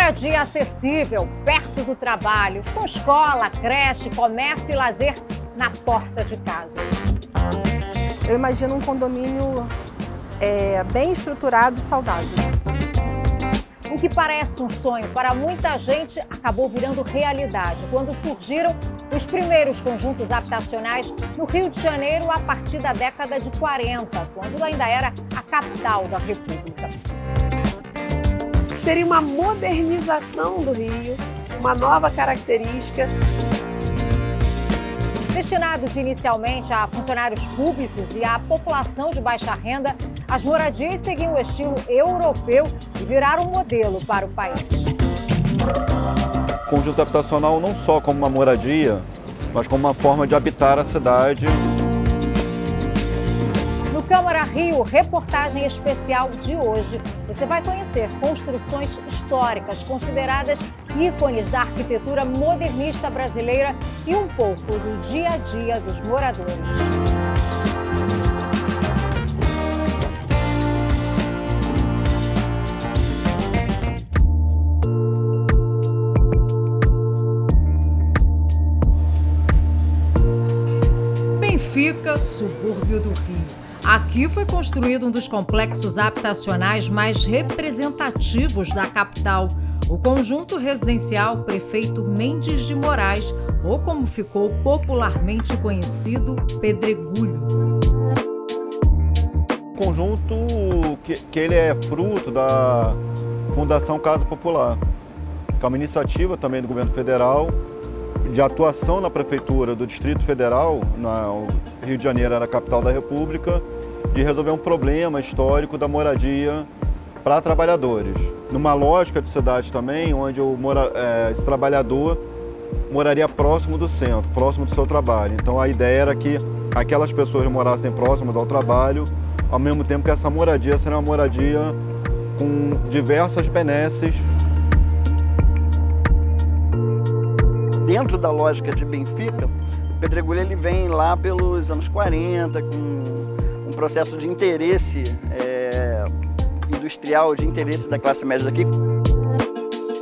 moradia acessível, perto do trabalho, com escola, creche, comércio e lazer na porta de casa. Eu imagino um condomínio bem estruturado e saudável. O que parece um sonho para muita gente acabou virando realidade quando surgiram os primeiros conjuntos habitacionais no Rio de Janeiro a partir da década de 40, quando ainda era a capital da República. Seria uma modernização do Rio, uma nova característica. Destinados inicialmente a funcionários públicos e à população de baixa renda, as moradias seguiam o estilo europeu e viraram um modelo para o país. Conjunto habitacional não só como uma moradia, mas como uma forma de habitar a cidade. No Câmara Rio, reportagem especial de hoje, você vai conhecer construções históricas consideradas ícones da arquitetura modernista brasileira e um pouco do dia a dia dos moradores. Benfica, subúrbio do Rio. Aqui foi construído um dos complexos habitacionais mais representativos da capital, o conjunto residencial Prefeito Mendes de Moraes, ou como ficou popularmente conhecido, Pedregulho. Conjunto que ele é fruto da Fundação Casa Popular, que é uma iniciativa também do governo federal, de atuação na prefeitura do Distrito Federal, no Rio de Janeiro era a capital da República, de resolver um problema histórico da moradia para trabalhadores. Numa lógica de cidade também, onde esse trabalhador moraria próximo do centro, próximo do seu trabalho. Então a ideia era que aquelas pessoas morassem próximas ao trabalho, ao mesmo tempo que essa moradia seria uma moradia com diversas benesses. Dentro da lógica de Benfica, o Pedregulho ele vem lá pelos anos 40, com um processo de interesse industrial, de interesse da classe média daqui.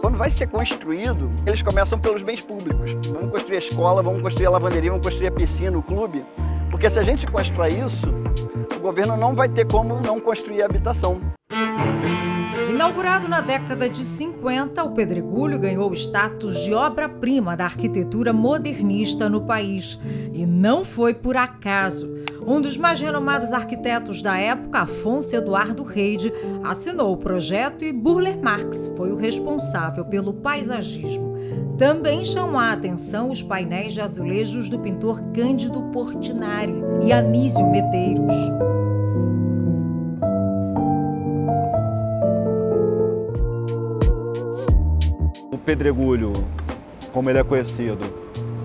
Quando vai ser construído, eles começam pelos bens públicos. Vamos construir a escola, vamos construir a lavanderia, vamos construir a piscina, o clube. Porque se a gente constrói isso, o governo não vai ter como não construir a habitação. Inaugurado na década de 50, o Pedregulho ganhou o status de obra-prima da arquitetura modernista no país. E não foi por acaso. Um dos mais renomados arquitetos da época, Afonso Eduardo Reide, assinou o projeto e Burle Marx foi o responsável pelo paisagismo. Também chamou a atenção os painéis de azulejos do pintor Cândido Portinari e Anísio Medeiros. O Pedregulho, como ele é conhecido,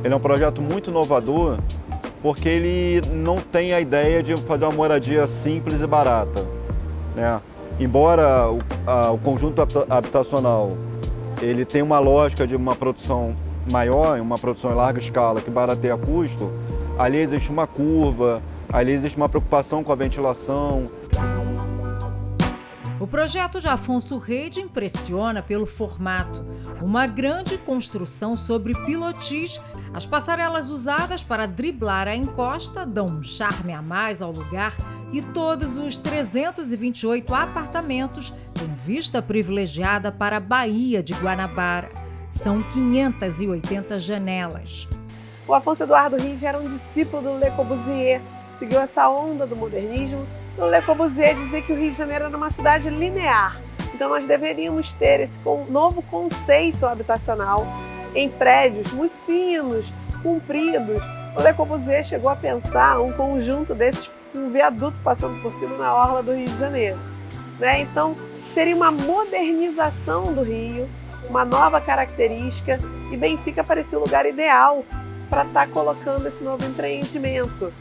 ele é um projeto muito inovador porque ele não tem a ideia de fazer uma moradia simples e barata, né? Embora o conjunto habitacional ele tem uma lógica de uma produção maior, uma produção em larga escala que barateia custo, ali existe uma curva, ali existe uma preocupação com a ventilação. O projeto de Afonso Reide impressiona pelo formato. Uma grande construção sobre pilotis. As passarelas usadas para driblar a encosta dão um charme a mais ao lugar e todos os 328 apartamentos têm vista privilegiada para a Baía de Guanabara. São 580 janelas. O Afonso Eduardo Reide era um discípulo do Le Corbusier, seguiu essa onda do modernismo. O Le Corbusier dizia que o Rio de Janeiro era uma cidade linear, então nós deveríamos ter esse novo conceito habitacional em prédios muito finos, compridos. O Le Corbusier chegou a pensar um conjunto desses, um viaduto passando por cima na orla do Rio de Janeiro, né? Então seria uma modernização do Rio, uma nova característica, e Benfica parecia o lugar ideal para estar colocando esse novo empreendimento.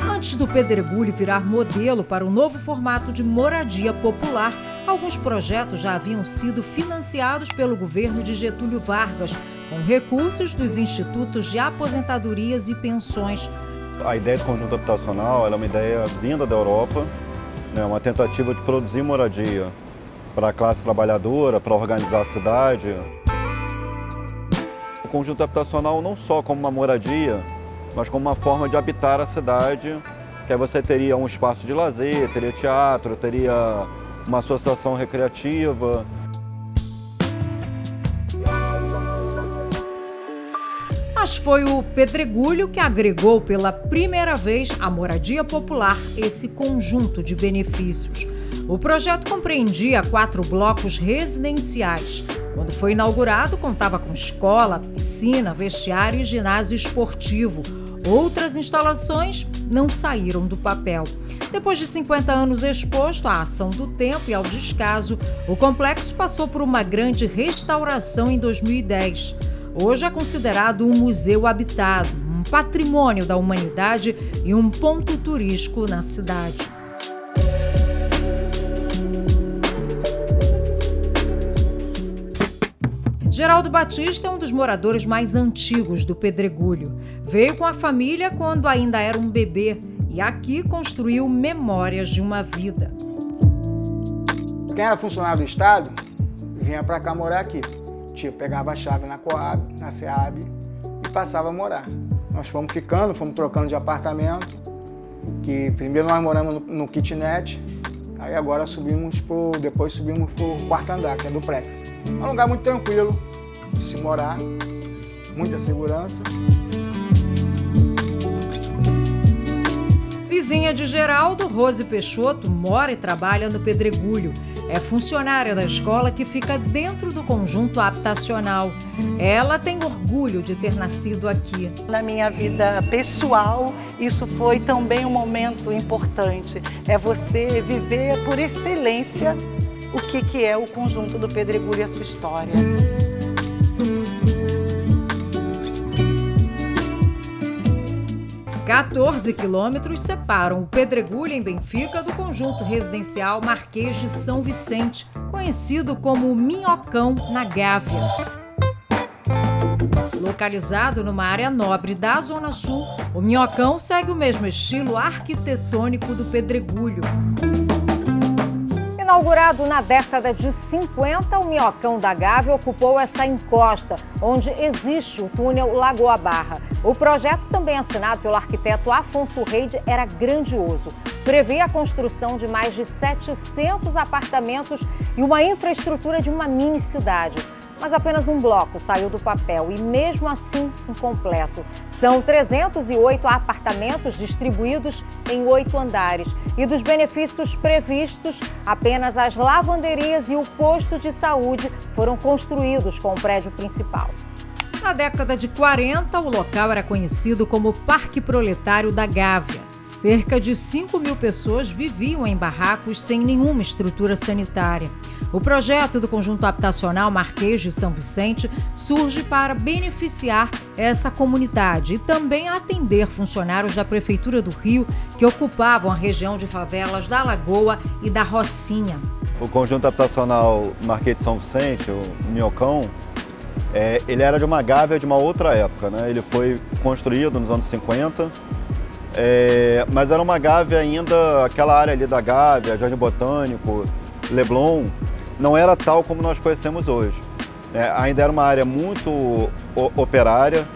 Antes do Pedregulho virar modelo para o novo formato de moradia popular, alguns projetos já haviam sido financiados pelo governo de Getúlio Vargas, com recursos dos institutos de aposentadorias e pensões. A ideia de conjunto habitacional é uma ideia vinda da Europa, né, uma tentativa de produzir moradia para a classe trabalhadora, para organizar a cidade. O conjunto habitacional não só como uma moradia, mas como uma forma de habitar a cidade, que aí você teria um espaço de lazer, teria teatro, teria uma associação recreativa. Mas foi o Pedregulho que agregou pela primeira vez à moradia popular esse conjunto de benefícios. O projeto compreendia 4 blocos residenciais. Quando foi inaugurado, contava com escola, piscina, vestiário e ginásio esportivo. Outras instalações não saíram do papel. Depois de 50 anos exposto à ação do tempo e ao descaso, o complexo passou por uma grande restauração em 2010. Hoje é considerado um museu habitado, um patrimônio da humanidade e um ponto turístico na cidade. Geraldo Batista é um dos moradores mais antigos do Pedregulho. Veio com a família quando ainda era um bebê e aqui construiu memórias de uma vida. Quem era funcionário do Estado vinha para cá morar aqui. Tipo, pegava a chave na Coab, na SEAB e passava a morar. Nós fomos ficando, fomos trocando de apartamento, que primeiro nós moramos no kitnet, aí agora depois subimos para o quarto andar, que é duplex. É um lugar muito tranquilo de se morar, muita segurança. Vizinha de Geraldo, Rose Peixoto, mora e trabalha no Pedregulho. É funcionária da escola que fica dentro do conjunto habitacional. Ela tem orgulho de ter nascido aqui. Na minha vida pessoal, isso foi também um momento importante. É você viver por excelência o que é o conjunto do Pedregulho e a sua história. Quatorze quilômetros separam o Pedregulho, em Benfica, do conjunto residencial Marquês de São Vicente, conhecido como Minhocão, na Gávea. Localizado numa área nobre da Zona Sul, o Minhocão segue o mesmo estilo arquitetônico do Pedregulho. Inaugurado na década de 50, o Minhocão da Gávea ocupou essa encosta, onde existe o túnel Lagoa Barra. O projeto, também assinado pelo arquiteto Afonso Reide, era grandioso. Previa a construção de mais de 700 apartamentos e uma infraestrutura de uma mini-cidade. Mas apenas um bloco saiu do papel e, mesmo assim, incompleto. São 308 apartamentos distribuídos em 8 andares. E dos benefícios previstos, apenas as lavanderias e o posto de saúde foram construídos com o prédio principal. Na década de 40, o local era conhecido como Parque Proletário da Gávea. Cerca de 5.000 pessoas viviam em barracos sem nenhuma estrutura sanitária. O projeto do conjunto habitacional Marquês de São Vicente surge para beneficiar essa comunidade e também atender funcionários da Prefeitura do Rio que ocupavam a região de favelas da Lagoa e da Rocinha. O conjunto habitacional Marquês de São Vicente, o Minhocão, ele era de uma gávea de uma outra época, né? Ele foi construído nos anos 50, mas era uma gávea ainda, aquela área ali da Gávea, Jardim Botânico, Leblon, não era tal como nós conhecemos hoje. Ainda era uma área muito operária,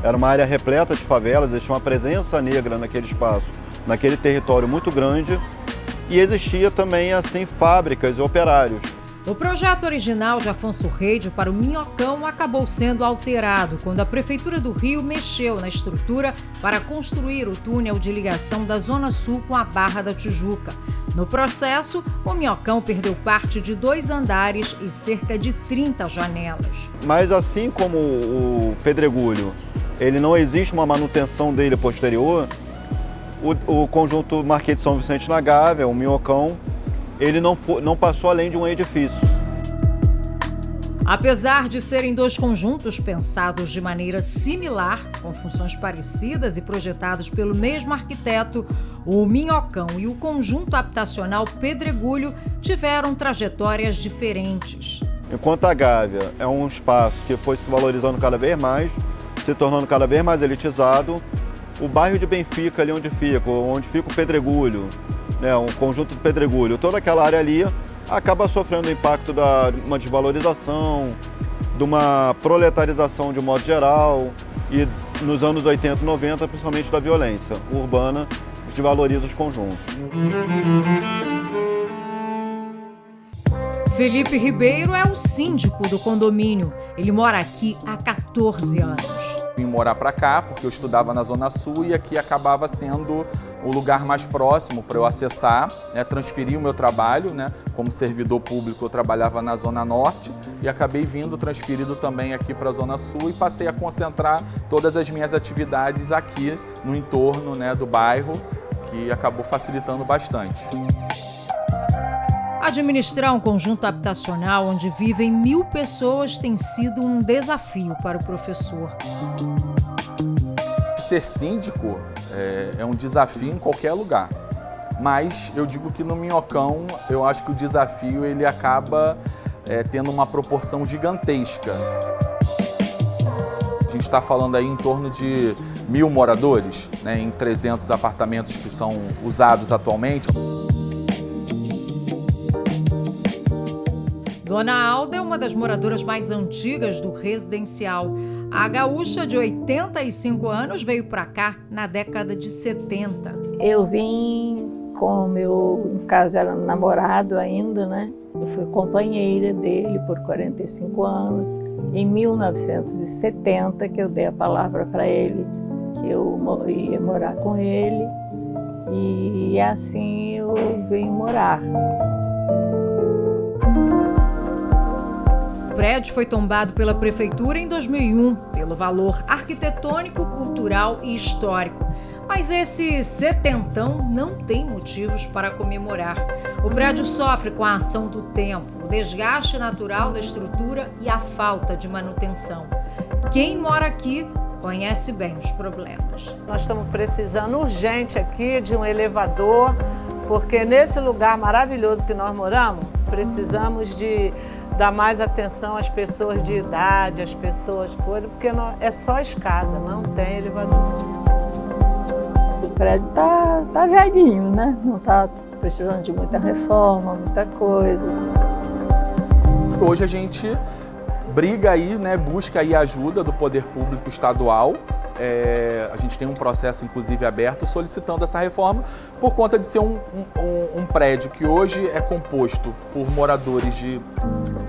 era uma área repleta de favelas, existia uma presença negra naquele espaço, naquele território muito grande, e existia também assim fábricas e operários. O projeto original de Afonso Reide para o Minhocão acabou sendo alterado quando a Prefeitura do Rio mexeu na estrutura para construir o túnel de ligação da Zona Sul com a Barra da Tijuca. No processo, o Minhocão perdeu parte de 2 andares e cerca de 30 janelas. Mas assim como o Pedregulho, ele não existe uma manutenção dele posterior, o conjunto Marquês de São Vicente na Gávea, o Minhocão, ele não passou além de um edifício. Apesar de serem 2 conjuntos pensados de maneira similar, com funções parecidas e projetados pelo mesmo arquiteto, o Minhocão e o conjunto habitacional Pedregulho tiveram trajetórias diferentes. Enquanto a Gávea é um espaço que foi se valorizando cada vez mais, se tornando cada vez mais elitizado, o bairro de Benfica, ali onde fica o Pedregulho, o conjunto do Pedregulho, toda aquela área ali acaba sofrendo o impacto de uma desvalorização, de uma proletarização de modo geral e nos anos 80 e 90, principalmente da violência urbana, que desvaloriza os conjuntos. Felipe Ribeiro é o síndico do condomínio. Ele mora aqui há 14 anos. Vim morar para cá porque eu estudava na Zona Sul e aqui acabava sendo o lugar mais próximo para eu acessar, né, transferir o meu trabalho, né, como servidor público eu trabalhava na Zona Norte e acabei vindo transferido também aqui para a Zona Sul e passei a concentrar todas as minhas atividades aqui no entorno, né, do bairro, que acabou facilitando bastante. Administrar um conjunto habitacional onde vivem 1000 pessoas tem sido um desafio para o professor. Ser síndico é um desafio em qualquer lugar, mas eu digo que no Minhocão eu acho que o desafio ele acaba tendo uma proporção gigantesca. A gente está falando aí em torno de 1000 moradores, né, em 300 apartamentos que são usados atualmente. Dona Alda é uma das moradoras mais antigas do residencial. A gaúcha, de 85 anos, veio para cá na década de 70. Eu vim com o meu, no caso era namorado ainda, né? Eu fui companheira dele por 45 anos. Em 1970 que eu dei a palavra para ele, que eu ia morar com ele. E assim eu vim morar. O prédio foi tombado pela prefeitura em 2001, pelo valor arquitetônico, cultural e histórico. Mas esse setentão não tem motivos para comemorar. O prédio sofre com a ação do tempo, o desgaste natural da estrutura e a falta de manutenção. Quem mora aqui conhece bem os problemas. Nós estamos precisando urgente aqui de um elevador, porque nesse lugar maravilhoso que nós moramos, precisamos de dar mais atenção às pessoas de idade, às pessoas coisas, porque é só escada, não tem elevador. O prédio tá velhinho, né? Não tá precisando de muita reforma, muita coisa. Hoje a gente briga aí, né, busca aí a ajuda do poder público estadual. A gente tem um processo, inclusive, aberto solicitando essa reforma por conta de ser um prédio que hoje é composto por moradores de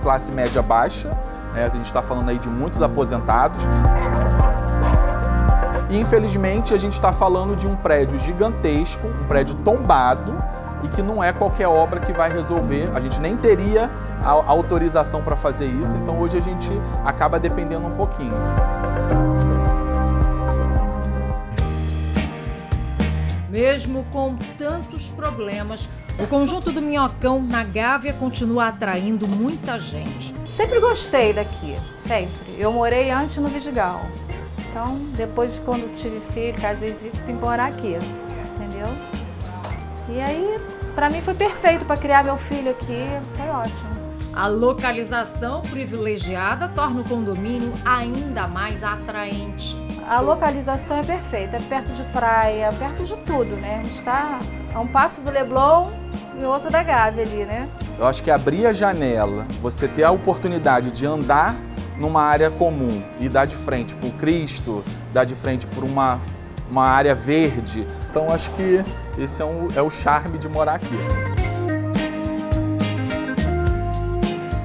classe média baixa, né? A gente está falando aí de muitos aposentados. E, infelizmente, a gente está falando de um prédio gigantesco, um prédio tombado, e que não é qualquer obra que vai resolver. A gente nem teria a autorização para fazer isso, então hoje a gente acaba dependendo um pouquinho. Mesmo com tantos problemas, o conjunto do Minhocão, na Gávea, continua atraindo muita gente. Sempre gostei daqui, sempre. Eu morei antes no Vidigal. Então, depois, quando tive filho, casei, vim morar aqui, entendeu? E aí, para mim foi perfeito para criar meu filho aqui, foi ótimo. A localização privilegiada torna o condomínio ainda mais atraente. A localização é perfeita, é perto de praia, perto de tudo, né? A gente está a um passo do Leblon e outro da Gávea ali, né? Eu acho que abrir a janela, você ter a oportunidade de andar numa área comum e dar de frente para o Cristo, dar de frente para uma área verde. Então acho que esse é o charme de morar aqui.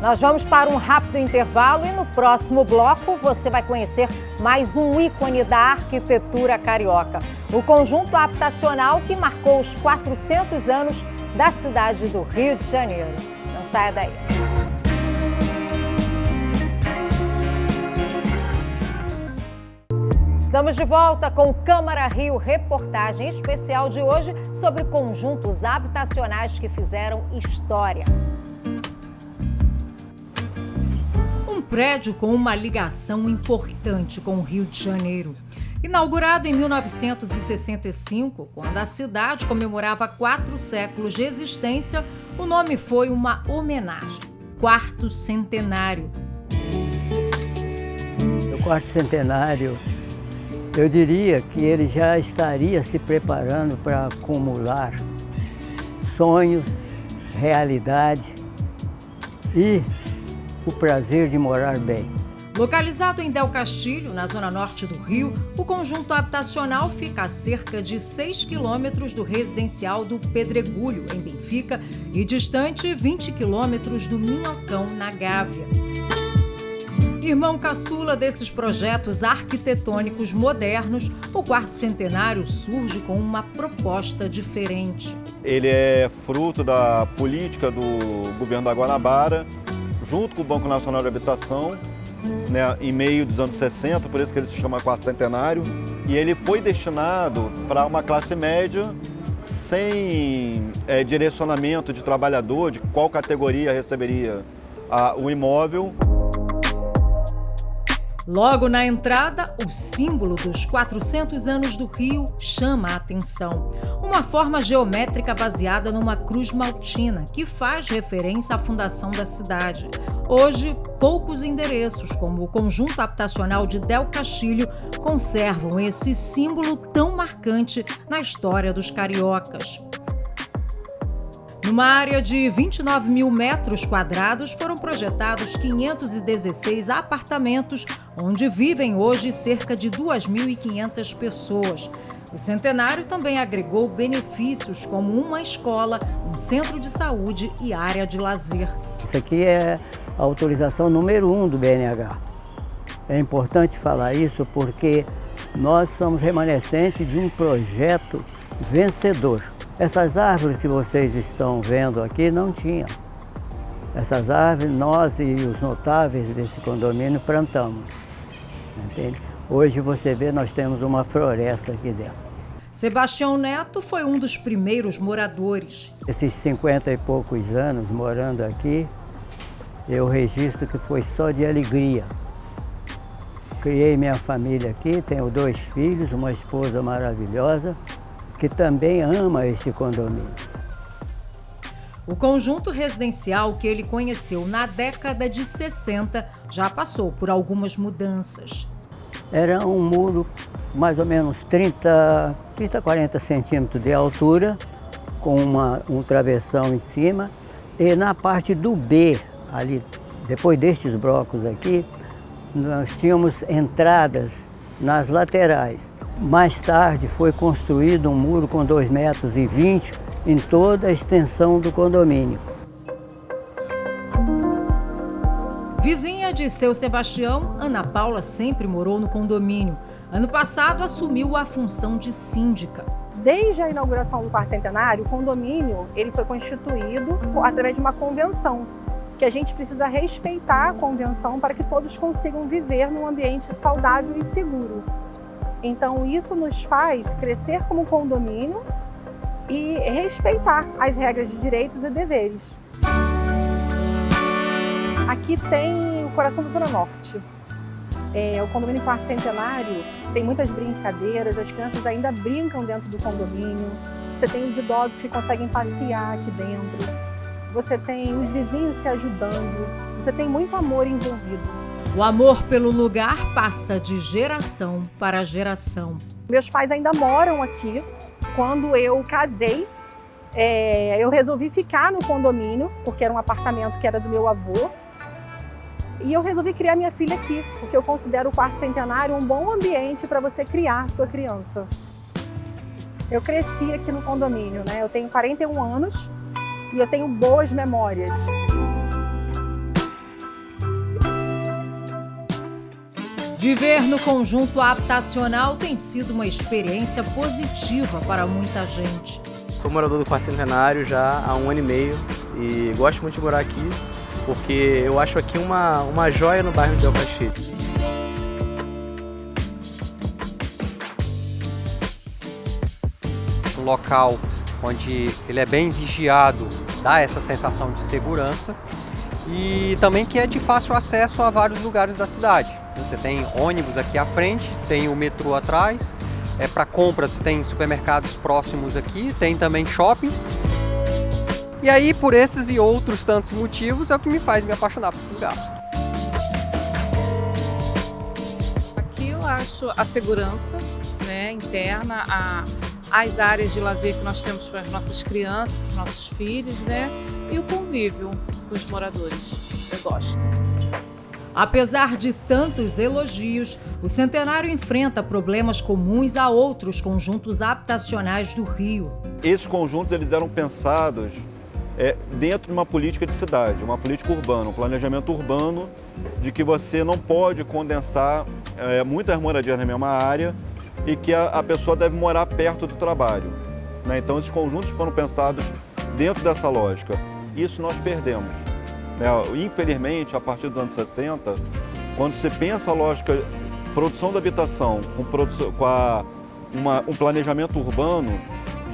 Nós vamos para um rápido intervalo e no próximo bloco você vai conhecer mais um ícone da arquitetura carioca. O conjunto habitacional que marcou os 400 anos da cidade do Rio de Janeiro. Não saia daí. Estamos de volta com o Câmara Rio, reportagem especial de hoje sobre conjuntos habitacionais que fizeram história. Um prédio com uma ligação importante com o Rio de Janeiro. Inaugurado em 1965, quando a cidade comemorava 4 séculos de existência, o nome foi uma homenagem. 4º Centenário. O 4º Centenário, eu diria que ele já estaria se preparando para acumular sonhos, realidade e o prazer de morar bem. Localizado em Del Castilho, na zona norte do Rio, o conjunto habitacional fica a cerca de 6 quilômetros do residencial do Pedregulho, em Benfica, e distante 20 quilômetros do Minhocão, na Gávea. Irmão caçula desses projetos arquitetônicos modernos, o Quarto Centenário surge com uma proposta diferente. Ele é fruto da política do governo da Guanabara, junto com o Banco Nacional de Habitação, né, em meio dos anos 60, por isso que ele se chama Quarto Centenário. E ele foi destinado para uma classe média sem direcionamento de trabalhador, de qual categoria receberia o imóvel. Logo na entrada, o símbolo dos 400 anos do Rio chama a atenção. Uma forma geométrica baseada numa cruz maltina, que faz referência à fundação da cidade. Hoje, poucos endereços, como o conjunto habitacional de Del Castilho, conservam esse símbolo tão marcante na história dos cariocas. Numa área de 29 mil metros quadrados, foram projetados 516 apartamentos, onde vivem hoje cerca de 2.500 pessoas. O centenário também agregou benefícios como uma escola, um centro de saúde e área de lazer. Isso aqui é a autorização número 1 do BNH. É importante falar isso porque nós somos remanescentes de um projeto vencedor. Essas árvores que vocês estão vendo aqui não tinham. Essas árvores, nós e os notáveis desse condomínio plantamos. Entende? Hoje você vê, nós temos uma floresta aqui dentro. Sebastião Neto foi um dos primeiros moradores. Esses 50 e poucos anos morando aqui, eu registro que foi só de alegria. Criei minha família aqui, tenho 2 filhos, uma esposa maravilhosa, que também ama este condomínio. O conjunto residencial que ele conheceu na década de 60 já passou por algumas mudanças. Era um muro mais ou menos 30, 40 centímetros de altura, com um travessão em cima. E na parte do B, ali, depois destes blocos aqui, nós tínhamos entradas nas laterais. Mais tarde foi construído um muro com 2,20 metros em toda a extensão do condomínio. Vizinha de seu Sebastião, Ana Paula sempre morou no condomínio. Ano passado assumiu a função de síndica. Desde a inauguração do Quarto Centenário, o condomínio ele foi constituído através de uma convenção, que a gente precisa respeitar a convenção para que todos consigam viver num ambiente saudável e seguro. Então isso nos faz crescer como condomínio e respeitar as regras de direitos e deveres. Aqui tem o coração da Zona Norte. O condomínio Quarto Centenário tem muitas brincadeiras, as crianças ainda brincam dentro do condomínio. Você tem os idosos que conseguem passear aqui dentro. Você tem os vizinhos se ajudando. Você tem muito amor envolvido. O amor pelo lugar passa de geração para geração. Meus pais ainda moram aqui. Quando eu casei, eu resolvi ficar no condomínio, porque era um apartamento que era do meu avô. E eu resolvi criar minha filha aqui, porque eu considero o Quarto Centenário um bom ambiente para você criar sua criança. Eu cresci aqui no condomínio, né? Eu tenho 41 anos e eu tenho boas memórias. Viver no conjunto habitacional tem sido uma experiência positiva para muita gente. Sou morador do Quarto Centenário já há 1 ano e meio e gosto muito de morar aqui porque eu acho aqui uma joia no bairro de Del Castilho. Um local onde ele é bem vigiado, dá essa sensação de segurança e também que é de fácil acesso a vários lugares da cidade. Você tem ônibus aqui à frente, tem o metrô atrás, para compras tem supermercados próximos aqui, tem também shoppings. E aí, por esses e outros tantos motivos, é o que me faz me apaixonar por esse lugar. Aqui eu acho a segurança, né, interna, as áreas de lazer que nós temos para as nossas crianças, para os nossos filhos, né? e o convívio com os moradores. Eu gosto. Apesar de tantos elogios, o Centenário enfrenta problemas comuns a outros conjuntos habitacionais do Rio. Esses conjuntos eles eram pensados dentro de uma política de cidade, uma política urbana, um planejamento urbano de que você não pode condensar muitas moradias na mesma área e que a pessoa deve morar perto do trabalho, né? Então esses conjuntos foram pensados dentro dessa lógica. Isso nós perdemos. Infelizmente, a partir dos anos 60, quando você pensa a lógica de produção da habitação com um planejamento urbano,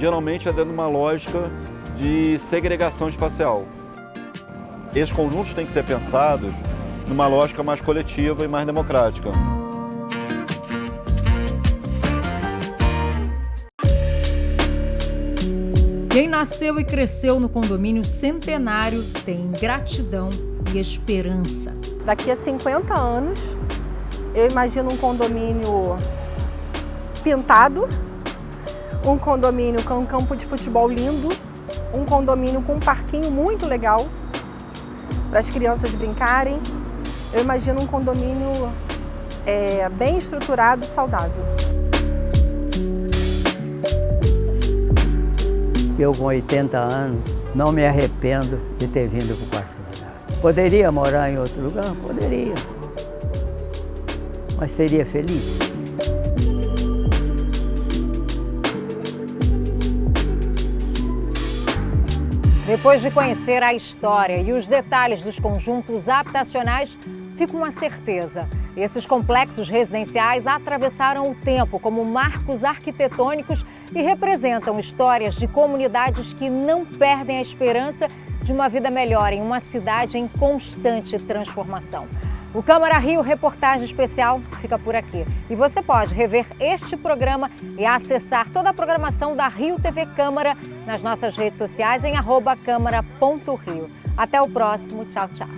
geralmente é dentro de uma lógica de segregação espacial. Esses conjuntos têm que ser pensados numa lógica mais coletiva e mais democrática. Quem nasceu e cresceu no condomínio Centenário tem gratidão e esperança. Daqui a 50 anos, eu imagino um condomínio pintado, um condomínio com um campo de futebol lindo, um condomínio com um parquinho muito legal para as crianças brincarem. Eu imagino um condomínio bem estruturado e saudável. Eu, com 80 anos, não me arrependo de ter vindo para o Quarto Centenário. Poderia morar em outro lugar? Poderia. Mas seria feliz? Depois de conhecer a história e os detalhes dos conjuntos habitacionais, fica uma certeza. Esses complexos residenciais atravessaram o tempo como marcos arquitetônicos e representam histórias de comunidades que não perdem a esperança de uma vida melhor em uma cidade em constante transformação. O Câmara Rio Reportagem Especial fica por aqui. E você pode rever este programa e acessar toda a programação da Rio TV Câmara nas nossas redes sociais em @câmara.rio. Até o próximo. Tchau, tchau.